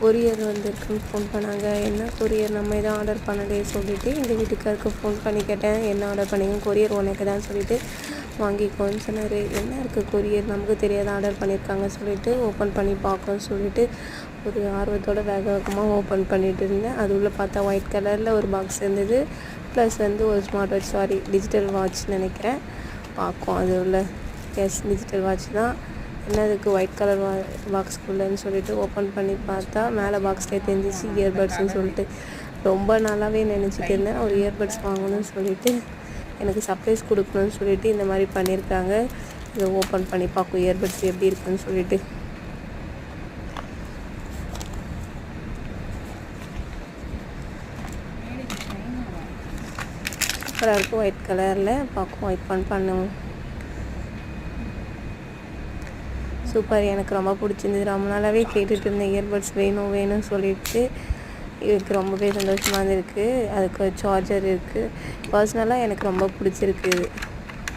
Courier வந்திருக்குன்னு phone பண்ணாங்க. என்ன கொரியர், நம்ம எதுவும் ஆர்டர் பண்ணலையே சொல்லிவிட்டு எங்கள் வீட்டுக்காருக்கு ஃபோன் பண்ணி கேட்டேன். என்ன ஆர்டர் பண்ணீங்க? கொரியர் உனக்கு தான் சொல்லிவிட்டு வாங்கிக்கோன்னு சொன்னார். என்ன இருக்குது கொரியர், நமக்கு தெரியாத ஆர்டர் பண்ணியிருக்காங்க சொல்லிவிட்டு ஓப்பன் பண்ணி பார்க்கோன்னு சொல்லிவிட்டு ஒரு ஆர்வத்தோடு வேகமாக ஓப்பன் பண்ணிகிட்டு இருந்தேன். அது உள்ளே பார்த்தா ஒயிட் கலரில் ஒரு பாக்ஸ் இருந்தது. ப்ளஸ் ஒரு ஸ்மார்ட் வாட்ச், டிஜிட்டல் வாட்ச் நினைக்கிறேன். பார்க்கும் அது உள்ள. எஸ், டிஜிட்டல் வாட்ச் தான். என்னதுக்கு ஒயிட் கலர் பாக்ஸ்குள்ளேன்னு சொல்லிட்டு ஓப்பன் பண்ணி பார்த்தா மேலே பாக்ஸ்லேயே தெரிஞ்சிச்சு இயர்பட்ஸ்ன்னு சொல்லிட்டு. ரொம்ப நல்லாவே நினச்சிட்டு இருந்தேன் ஒரு இயர்பட்ஸ் வாங்கணும்னு சொல்லிட்டு, எனக்கு சர்ப்ரைஸ் கொடுக்கணும்னு சொல்லிட்டு இந்த மாதிரி பண்ணியிருக்காங்க. இதை ஓப்பன் பண்ணி பார்க்கும் இயர்பட்ஸ் எப்படி இருக்குன்னு சொல்லிட்டு. சூப்பராக இருக்கும், ஒயிட் கலரில் பார்க்கும். ஓப்பன் பண்ணுவோம். சூப்பர், எனக்கு ரொம்ப பிடிச்சிருந்தது. ரொம்ப நாளாகவே கேட்டுட்டு இருந்தேன் இயர்பட்ஸ் வேணும்னு சொல்லிட்டு. இதுக்கு ரொம்பவே சந்தோஷமாக இருந்திருக்கு. அதுக்கு சார்ஜர் இருக்குது. பர்சனலாக எனக்கு ரொம்ப பிடிச்சிருக்கு இது.